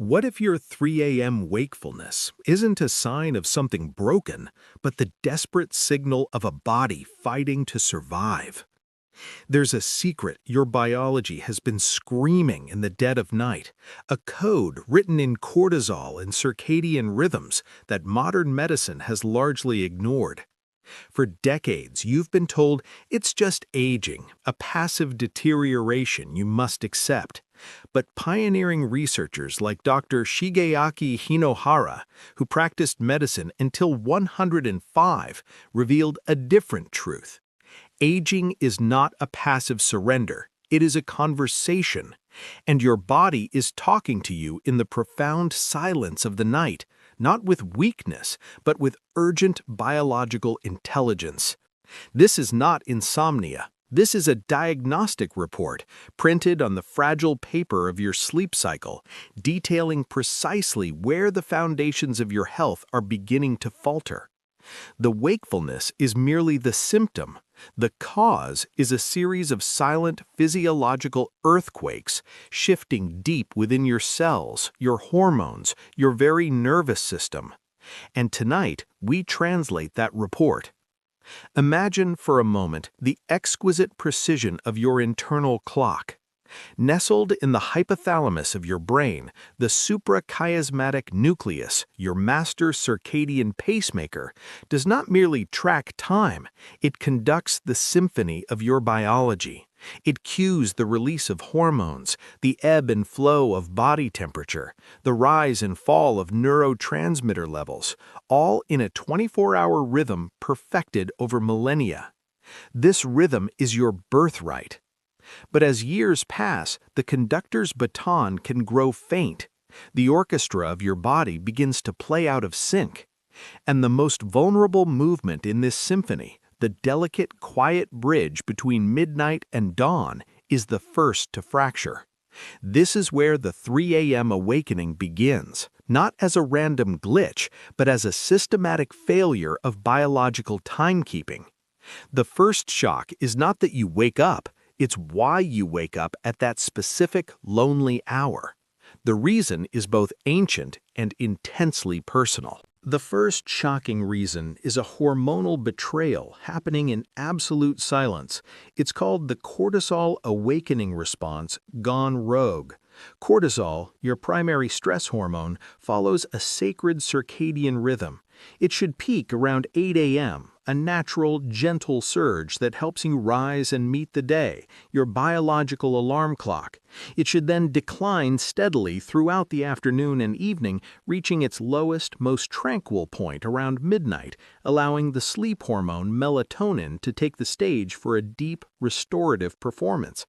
What if your 3 a.m. wakefulness isn't a sign of something broken, but the desperate signal of a body fighting to survive? There's a secret your biology has been screaming in the dead of night, a code written in cortisol and circadian rhythms that modern medicine has largely ignored. For decades, you've been told it's just aging, a passive deterioration you must accept. But pioneering researchers like Dr. Shigeaki Hinohara, who practiced medicine until 105, revealed a different truth. Aging is not a passive surrender, it is a conversation. And your body is talking to you in the profound silence of the night, not with weakness, but with urgent biological intelligence. This is not insomnia. This is a diagnostic report printed on the fragile paper of your sleep cycle, detailing precisely where the foundations of your health are beginning to falter. The wakefulness is merely the symptom. The cause is a series of silent physiological earthquakes shifting deep within your cells, your hormones, your very nervous system. And tonight, we translate that report. Imagine for a moment the exquisite precision of your internal clock. Nestled in the hypothalamus of your brain, the suprachiasmatic nucleus, your master circadian pacemaker, does not merely track time, it conducts the symphony of your biology. It cues the release of hormones, the ebb and flow of body temperature, the rise and fall of neurotransmitter levels, all in a 24-hour rhythm perfected over millennia. This rhythm is your birthright. But as years pass, the conductor's baton can grow faint. The orchestra of your body begins to play out of sync. And the most vulnerable movement in this symphony, the delicate, quiet bridge between midnight and dawn, is the first to fracture. This is where the 3 a.m. awakening begins, not as a random glitch, but as a systematic failure of biological timekeeping. The first shock is not that you wake up, it's why you wake up at that specific, lonely hour. The reason is both ancient and intensely personal. The first shocking reason is a hormonal betrayal happening in absolute silence. It's called the cortisol awakening response gone rogue. Cortisol, your primary stress hormone, follows a sacred circadian rhythm. It should peak around 8 a.m., a natural, gentle surge that helps you rise and meet the day, your biological alarm clock. It should then decline steadily throughout the afternoon and evening, reaching its lowest, most tranquil point around midnight, allowing the sleep hormone melatonin to take the stage for a deep, restorative performance.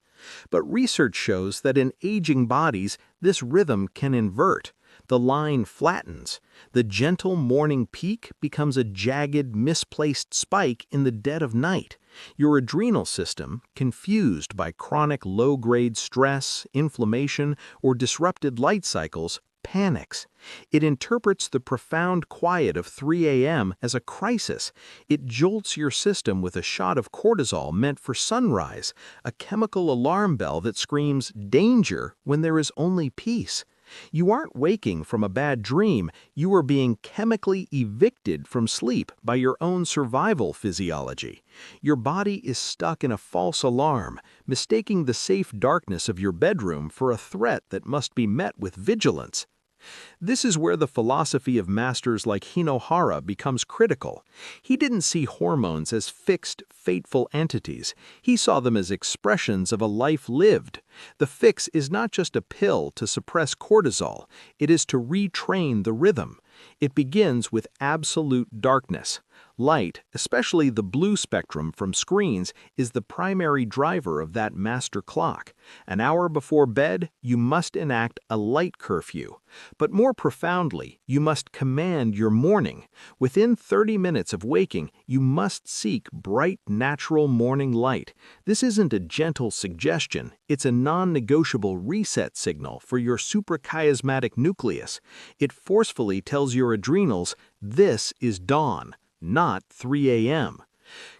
But research shows that in aging bodies, this rhythm can invert. The line flattens. The gentle morning peak becomes a jagged, misplaced spike in the dead of night. Your adrenal system, confused by chronic low-grade stress, inflammation, or disrupted light cycles, panics. It interprets the profound quiet of 3 a.m. as a crisis. It jolts your system with a shot of cortisol meant for sunrise, a chemical alarm bell that screams danger when there is only peace. You aren't waking from a bad dream, you are being chemically evicted from sleep by your own survival physiology. Your body is stuck in a false alarm, mistaking the safe darkness of your bedroom for a threat that must be met with vigilance. This is where the philosophy of masters like Hinohara becomes critical. He didn't see hormones as fixed, fateful entities. He saw them as expressions of a life lived. The fix is not just a pill to suppress cortisol, it is to retrain the rhythm. It begins with absolute darkness. Light, especially the blue spectrum from screens, is the primary driver of that master clock. An hour before bed, you must enact a light curfew. But more profoundly, you must command your morning. Within 30 minutes of waking, you must seek bright, natural morning light. This isn't a gentle suggestion, it's a non-negotiable reset signal for your suprachiasmatic nucleus. It forcefully tells your adrenals, this is dawn, not 3 a.m.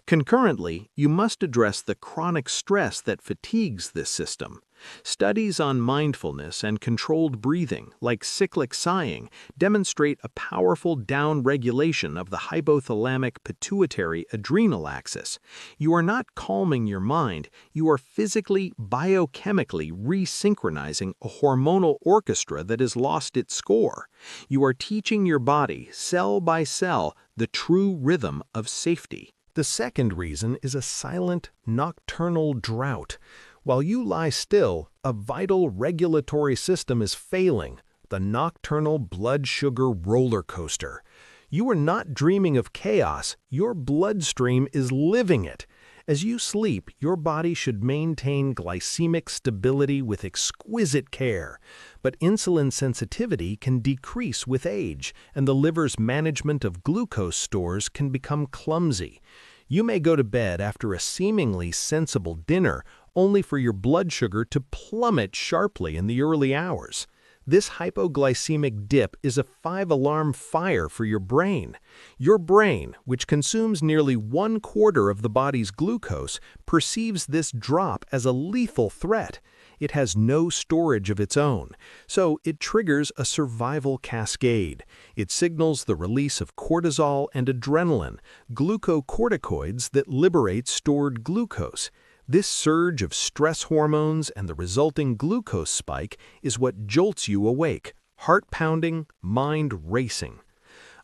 Concurrently, you must address the chronic stress that fatigues this system. Studies on mindfulness and controlled breathing, like cyclic sighing, demonstrate a powerful down-regulation of the hypothalamic pituitary adrenal axis. You are not calming your mind, you are physically, biochemically resynchronizing a hormonal orchestra that has lost its score. You are teaching your body, cell by cell, the true rhythm of safety. The second reason is a silent, nocturnal drought. While you lie still, a vital regulatory system is failing, the nocturnal blood sugar roller coaster. You are not dreaming of chaos, your bloodstream is living it. As you sleep, your body should maintain glycemic stability with exquisite care. But insulin sensitivity can decrease with age, and the liver's management of glucose stores can become clumsy. You may go to bed after a seemingly sensible dinner, only for your blood sugar to plummet sharply in the early hours. This hypoglycemic dip is a 5-alarm fire for your brain. Your brain, which consumes nearly 1/4 of the body's glucose, perceives this drop as a lethal threat. It has no storage of its own, so it triggers a survival cascade. It signals the release of cortisol and adrenaline, glucocorticoids that liberate stored glucose. This surge of stress hormones and the resulting glucose spike is what jolts you awake, heart pounding, mind racing.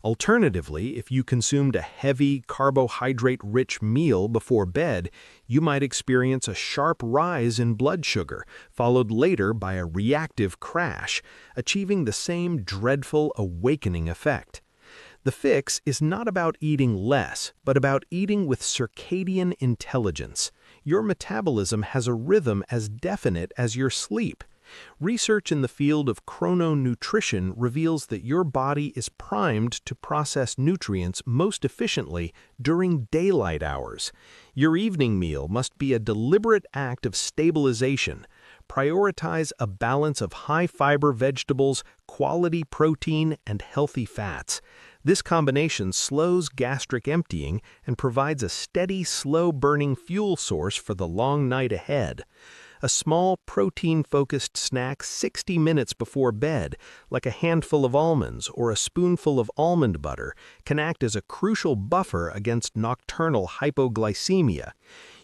Alternatively, if you consumed a heavy, carbohydrate-rich meal before bed, you might experience a sharp rise in blood sugar, followed later by a reactive crash, achieving the same dreadful awakening effect. The fix is not about eating less, but about eating with circadian intelligence. Your metabolism has a rhythm as definite as your sleep. Research in the field of chrononutrition reveals that your body is primed to process nutrients most efficiently during daylight hours. Your evening meal must be a deliberate act of stabilization. Prioritize a balance of high-fiber vegetables, quality protein, and healthy fats. This combination slows gastric emptying and provides a steady, slow-burning fuel source for the long night ahead. A small, protein-focused snack 60 minutes before bed, like a handful of almonds or a spoonful of almond butter, can act as a crucial buffer against nocturnal hypoglycemia.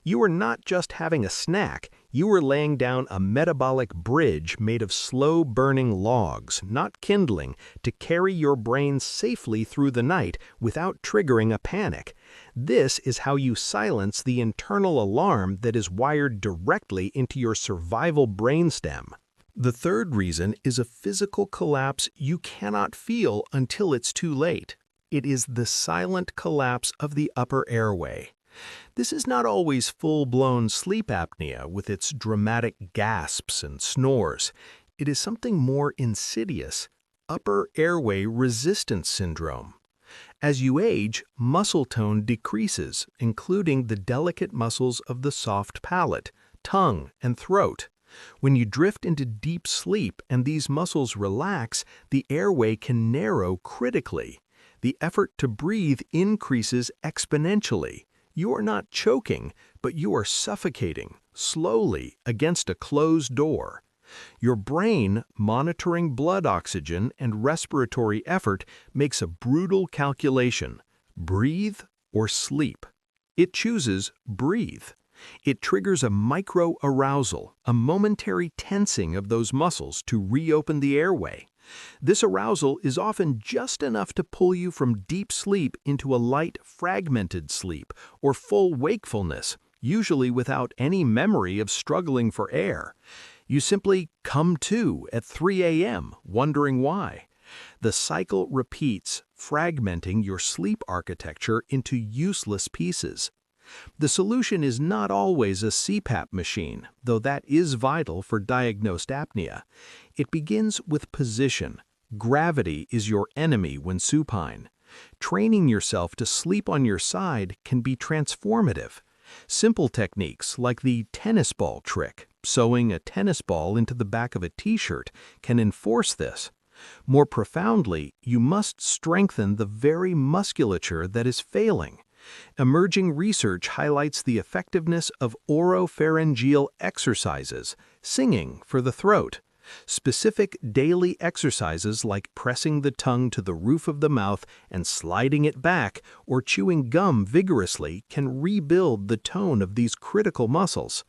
You are not just having a snack, you are laying down a metabolic bridge made of slow-burning logs, not kindling, to carry your brain safely through the night without triggering a panic. This is how you silence the internal alarm that is wired directly into your survival brainstem. The third reason is a physical collapse you cannot feel until it's too late. It is the silent collapse of the upper airway. This is not always full-blown sleep apnea with its dramatic gasps and snores. It is something more insidious, upper airway resistance syndrome. As you age, muscle tone decreases, including the delicate muscles of the soft palate, tongue, and throat. When you drift into deep sleep and these muscles relax, the airway can narrow critically. The effort to breathe increases exponentially. You are not choking, but you are suffocating, slowly, against a closed door. Your brain, monitoring blood oxygen and respiratory effort, makes a brutal calculation: breathe or sleep. It chooses breathe. It triggers a micro-arousal, a momentary tensing of those muscles to reopen the airway. This arousal is often just enough to pull you from deep sleep into a light, fragmented sleep or full wakefulness, usually without any memory of struggling for air. You simply come to at 3 a.m., wondering why. The cycle repeats, fragmenting your sleep architecture into useless pieces. The solution is not always a CPAP machine, though that is vital for diagnosed apnea. It begins with position. Gravity is your enemy when supine. Training yourself to sleep on your side can be transformative. Simple techniques like the tennis ball trick, sewing a tennis ball into the back of a t-shirt, can enforce this. More profoundly, you must strengthen the very musculature that is failing. Emerging research highlights the effectiveness of oropharyngeal exercises, singing for the throat. Specific daily exercises like pressing the tongue to the roof of the mouth and sliding it back or chewing gum vigorously can rebuild the tone of these critical muscles.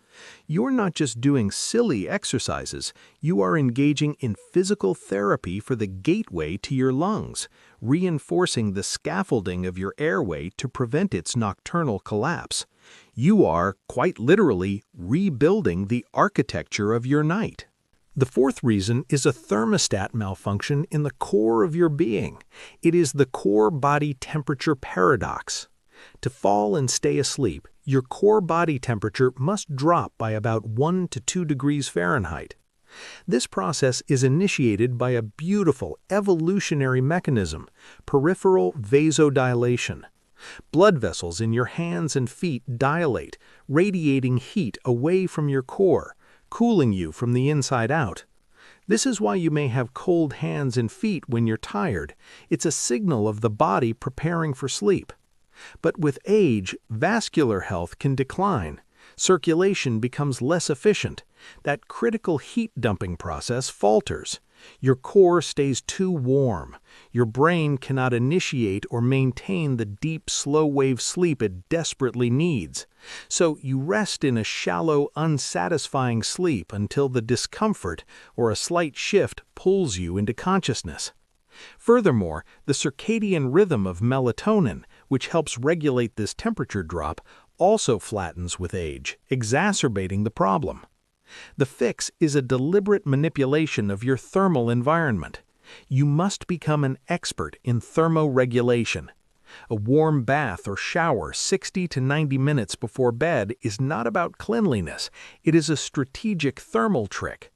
You're not just doing silly exercises, you are engaging in physical therapy for the gateway to your lungs, reinforcing the scaffolding of your airway to prevent its nocturnal collapse. You are, quite literally, rebuilding the architecture of your night. The fourth reason is a thermostat malfunction in the core of your being. It is the core body temperature paradox. To fall and stay asleep, your core body temperature must drop by about 1 to 2 degrees Fahrenheit. This process is initiated by a beautiful evolutionary mechanism, peripheral vasodilation. Blood vessels in your hands and feet dilate, radiating heat away from your core, cooling you from the inside out. This is why you may have cold hands and feet when you're tired. It's a signal of the body preparing for sleep. But with age, vascular health can decline. Circulation becomes less efficient. That critical heat dumping process falters. Your core stays too warm. Your brain cannot initiate or maintain the deep, slow-wave sleep it desperately needs. So you rest in a shallow, unsatisfying sleep until the discomfort or a slight shift pulls you into consciousness. Furthermore, the circadian rhythm of melatonin, which helps regulate this temperature drop, also flattens with age, exacerbating the problem. The fix is a deliberate manipulation of your thermal environment. You must become an expert in thermoregulation. A warm bath or shower 60 to 90 minutes before bed is not about cleanliness, it is a strategic thermal trick.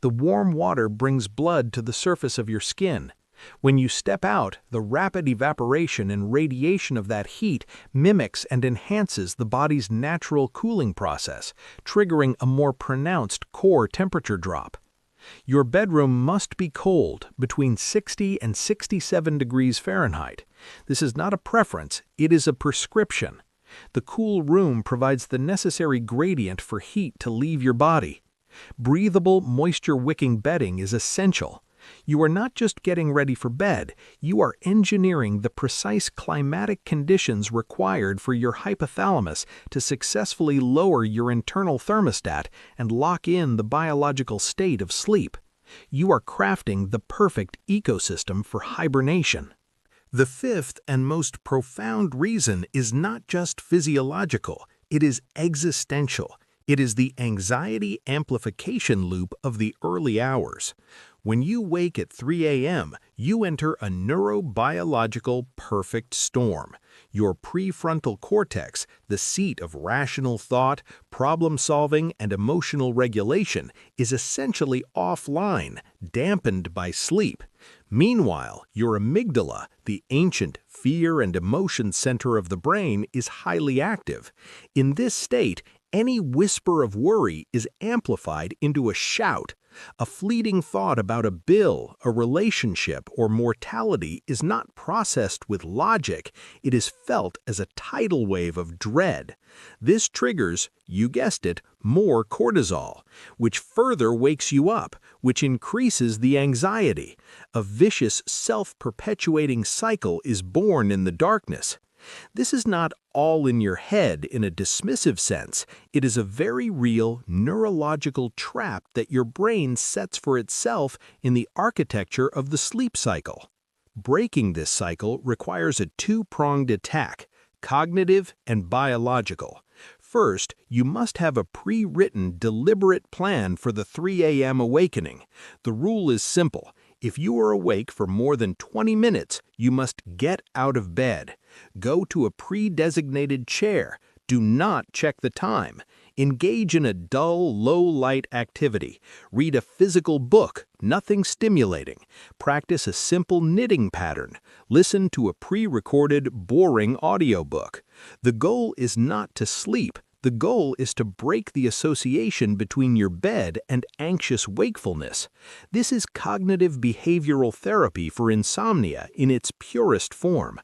The warm water brings blood to the surface of your skin. When you step out, the rapid evaporation and radiation of that heat mimics and enhances the body's natural cooling process, triggering a more pronounced core temperature drop. Your bedroom must be cold, between 60 and 67 degrees Fahrenheit. This is not a preference, it is a prescription. The cool room provides the necessary gradient for heat to leave your body. Breathable, moisture-wicking bedding is essential. You are not just getting ready for bed, you are engineering the precise climatic conditions required for your hypothalamus to successfully lower your internal thermostat and lock in the biological state of sleep. You are crafting the perfect ecosystem for hibernation. The fifth and most profound reason is not just physiological, it is existential. It is the anxiety amplification loop of the early hours. When you wake at 3 a.m., you enter a neurobiological perfect storm. Your prefrontal cortex, the seat of rational thought, problem-solving, and emotional regulation, is essentially offline, dampened by sleep. Meanwhile, your amygdala, the ancient fear and emotion center of the brain, is highly active. In this state, any whisper of worry is amplified into a shout. A fleeting thought about a bill, a relationship, or mortality is not processed with logic, it is felt as a tidal wave of dread. This triggers, you guessed it, more cortisol, which further wakes you up, which increases the anxiety. A vicious, self-perpetuating cycle is born in the darkness. This is not all in your head in a dismissive sense. It is a very real neurological trap that your brain sets for itself in the architecture of the sleep cycle. Breaking this cycle requires a two-pronged attack, cognitive and biological. First, you must have a pre-written, deliberate plan for the 3 a.m. awakening. The rule is simple. If you are awake for more than 20 minutes, you must get out of bed. Go to a pre-designated chair. Do not check the time. Engage in a dull, low-light activity. Read a physical book, nothing stimulating. Practice a simple knitting pattern. Listen to a pre-recorded, boring audiobook. The goal is not to sleep. The goal is to break the association between your bed and anxious wakefulness. This is cognitive behavioral therapy for insomnia in its purest form.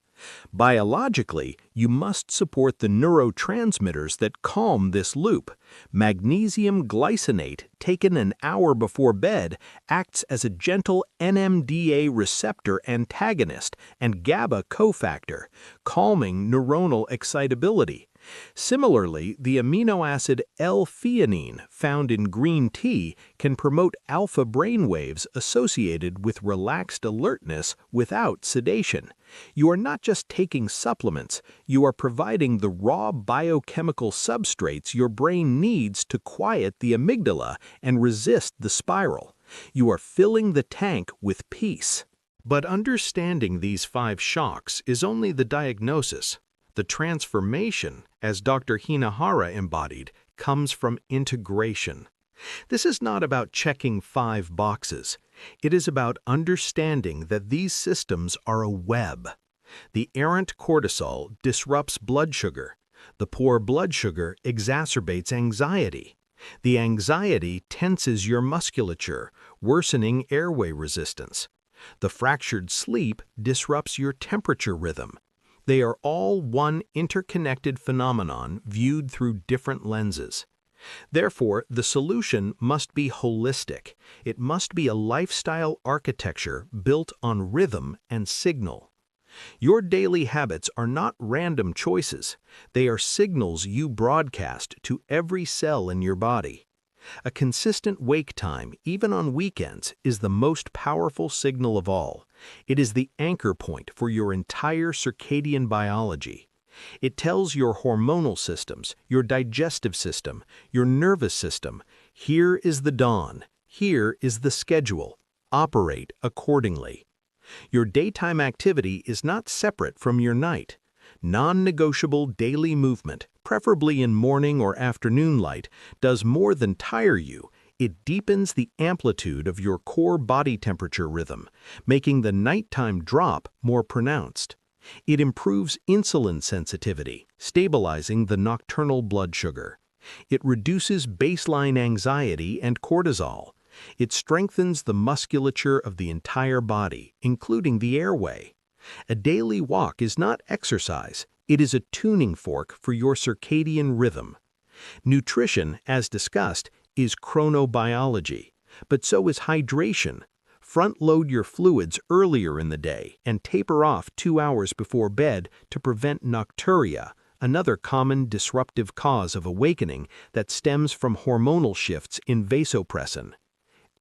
Biologically, you must support the neurotransmitters that calm this loop. Magnesium glycinate, taken an hour before bed, acts as a gentle NMDA receptor antagonist and GABA cofactor, calming neuronal excitability. Similarly, the amino acid L-theanine found in green tea can promote alpha brainwaves associated with relaxed alertness without sedation. You are not just taking supplements, you are providing the raw biochemical substrates your brain needs to quiet the amygdala and resist the spiral. You are filling the tank with peace. But understanding these 5 shocks is only the diagnosis. The transformation, as Dr. Hinohara embodied, comes from integration. This is not about checking 5 boxes. It is about understanding that these systems are a web. The errant cortisol disrupts blood sugar. The poor blood sugar exacerbates anxiety. The anxiety tenses your musculature, worsening airway resistance. The fractured sleep disrupts your temperature rhythm. They are all one interconnected phenomenon viewed through different lenses. Therefore, the solution must be holistic. It must be a lifestyle architecture built on rhythm and signal. Your daily habits are not random choices. They are signals you broadcast to every cell in your body. A consistent wake time, even on weekends, is the most powerful signal of all. It is the anchor point for your entire circadian biology. It tells your hormonal systems, your digestive system, your nervous system, here is the dawn, here is the schedule. Operate accordingly. Your daytime activity is not separate from your night. Non-negotiable daily movement, preferably in morning or afternoon light, does more than tire you. It deepens the amplitude of your core body temperature rhythm, making the nighttime drop more pronounced. It improves insulin sensitivity, stabilizing the nocturnal blood sugar. It reduces baseline anxiety and cortisol. It strengthens the musculature of the entire body, including the airway. A daily walk is not exercise, it is a tuning fork for your circadian rhythm. Nutrition, as discussed, is chronobiology, but so is hydration. Front-load your fluids earlier in the day and taper off 2 hours before bed to prevent nocturia, another common disruptive cause of awakening that stems from hormonal shifts in vasopressin.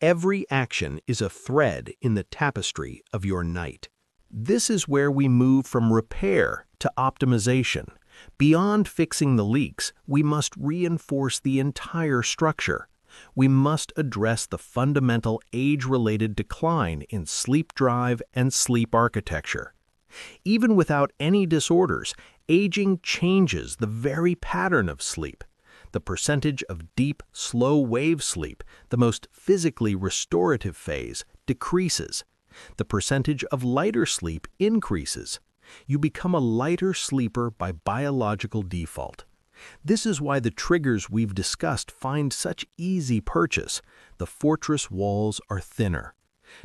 Every action is a thread in the tapestry of your night. This is where we move from repair to optimization. Beyond fixing the leaks, we must reinforce the entire structure. We must address the fundamental age-related decline in sleep drive and sleep architecture. Even without any disorders, aging changes the very pattern of sleep. The percentage of deep, slow-wave sleep, the most physically restorative phase, decreases. The percentage of lighter sleep increases. You become a lighter sleeper by biological default. This is why the triggers we've discussed find such easy purchase. The fortress walls are thinner.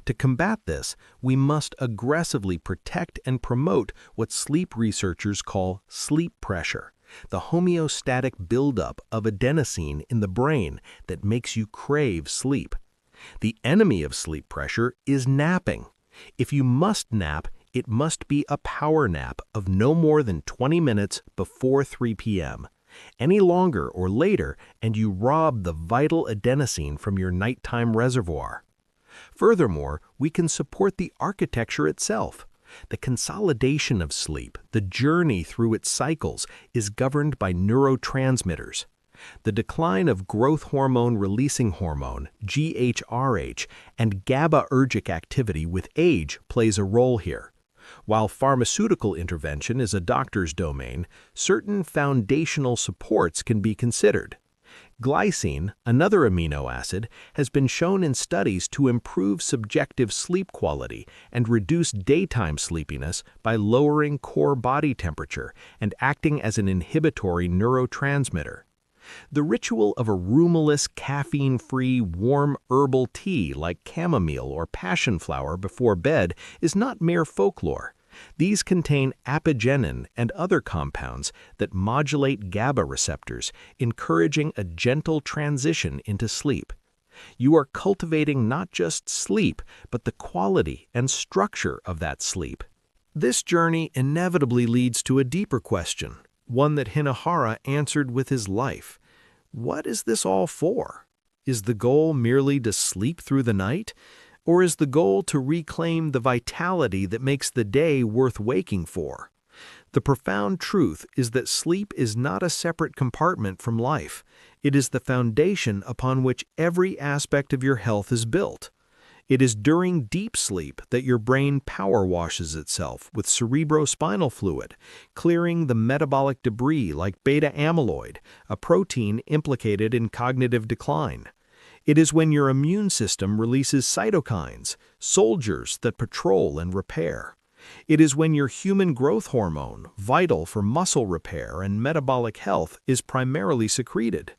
To combat this, we must aggressively protect and promote what sleep researchers call sleep pressure, the homeostatic buildup of adenosine in the brain that makes you crave sleep. The enemy of sleep pressure is napping. If you must nap, it must be a power nap of no more than 20 minutes before 3 p.m. Any longer or later, and you rob the vital adenosine from your nighttime reservoir. Furthermore, we can support the architecture itself. The consolidation of sleep, the journey through its cycles, is governed by neurotransmitters. The decline of growth hormone-releasing hormone, GHRH, and GABAergic activity with age plays a role here. While pharmaceutical intervention is a doctor's domain, certain foundational supports can be considered. Glycine, another amino acid, has been shown in studies to improve subjective sleep quality and reduce daytime sleepiness by lowering core body temperature and acting as an inhibitory neurotransmitter. The ritual of a rumorless, caffeine-free, warm herbal tea like chamomile or passion flower before bed is not mere folklore. These contain apigenin and other compounds that modulate GABA receptors, encouraging a gentle transition into sleep. You are cultivating not just sleep, but the quality and structure of that sleep. This journey inevitably leads to a deeper question, one that Hinohara answered with his life. What is this all for? Is the goal merely to sleep through the night? Or is the goal to reclaim the vitality that makes the day worth waking for? The profound truth is that sleep is not a separate compartment from life. It is the foundation upon which every aspect of your health is built. It is during deep sleep that your brain power washes itself with cerebrospinal fluid, clearing the metabolic debris like beta amyloid, a protein implicated in cognitive decline. It is when your immune system releases cytokines, soldiers that patrol and repair. It is when your human growth hormone, vital for muscle repair and metabolic health, is primarily secreted.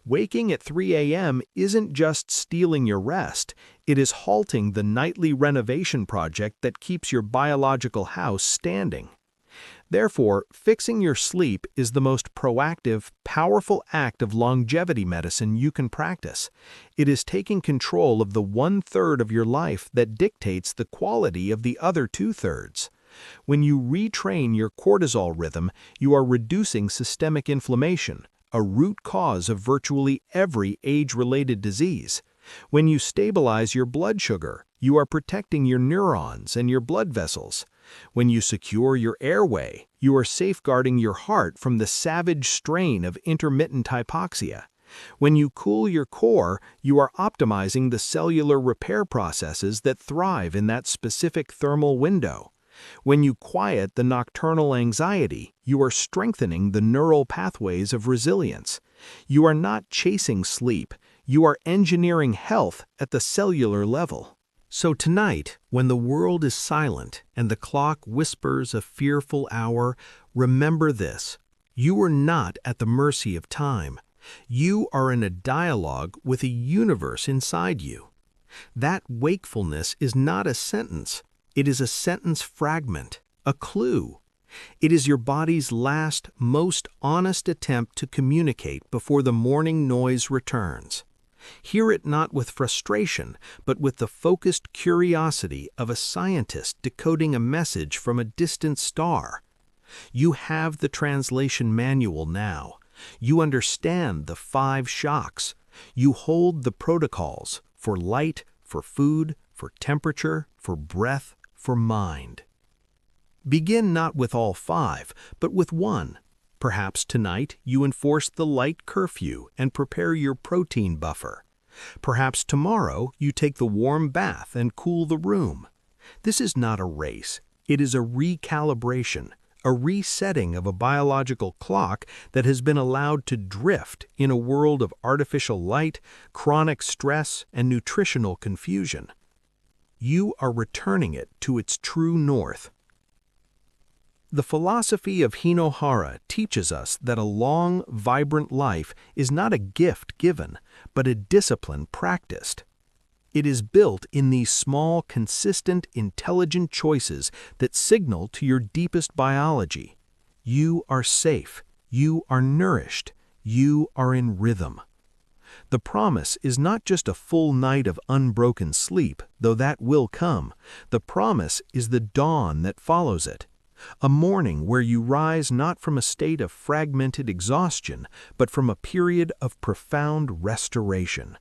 Waking at 3 a.m. isn't just stealing your rest, it is halting the nightly renovation project that keeps your biological house standing. Therefore, fixing your sleep is the most proactive, powerful act of longevity medicine you can practice. It is taking control of the 1/3 of your life that dictates the quality of the other 2/3. When you retrain your cortisol rhythm, you are reducing systemic inflammation, a root cause of virtually every age-related disease. When you stabilize your blood sugar, you are protecting your neurons and your blood vessels. When you secure your airway, you are safeguarding your heart from the savage strain of intermittent hypoxia. When you cool your core, you are optimizing the cellular repair processes that thrive in that specific thermal window. When you quiet the nocturnal anxiety, you are strengthening the neural pathways of resilience. You are not chasing sleep, you are engineering health at the cellular level. So tonight, when the world is silent and the clock whispers a fearful hour, remember this: you are not at the mercy of time. You are in a dialogue with a universe inside you. That wakefulness is not a sentence. It is a sentence fragment, a clue. It is your body's last, most honest attempt to communicate before the morning noise returns. Hear it not with frustration, but with the focused curiosity of a scientist decoding a message from a distant star. You have the translation manual now. You understand the 5 shocks. You hold the protocols for light, for food, for temperature, for breath, for mind. Begin not with all 5, but with 1. Perhaps tonight you enforce the light curfew and prepare your protein buffer. Perhaps tomorrow you take the warm bath and cool the room. This is not a race. It is a recalibration, a resetting of a biological clock that has been allowed to drift in a world of artificial light, chronic stress, and nutritional confusion. You are returning it to its true north. The philosophy of Hinohara teaches us that a long, vibrant life is not a gift given, but a discipline practiced. It is built in these small, consistent, intelligent choices that signal to your deepest biology. You are safe. You are nourished. You are in rhythm. The promise is not just a full night of unbroken sleep, though that will come. The promise is the dawn that follows it. A morning where you rise not from a state of fragmented exhaustion, but from a period of profound restoration.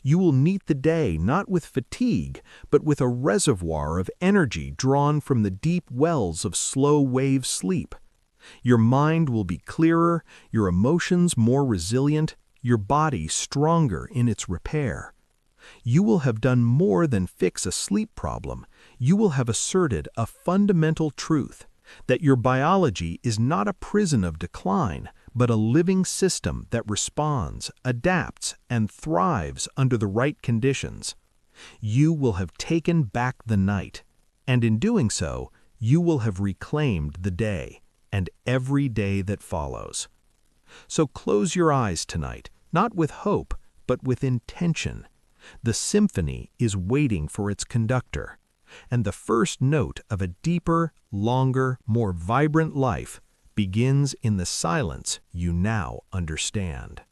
You will meet the day not with fatigue, but with a reservoir of energy drawn from the deep wells of slow-wave sleep. Your mind will be clearer, your emotions more resilient, your body stronger in its repair. You will have done more than fix a sleep problem. You will have asserted a fundamental truth, that your biology is not a prison of decline, but a living system that responds, adapts, and thrives under the right conditions. You will have taken back the night, and in doing so, you will have reclaimed the day, and every day that follows. So close your eyes tonight, not with hope, but with intention. The symphony is waiting for its conductor. and the first note of a deeper, longer, more vibrant life begins in the silence you now understand.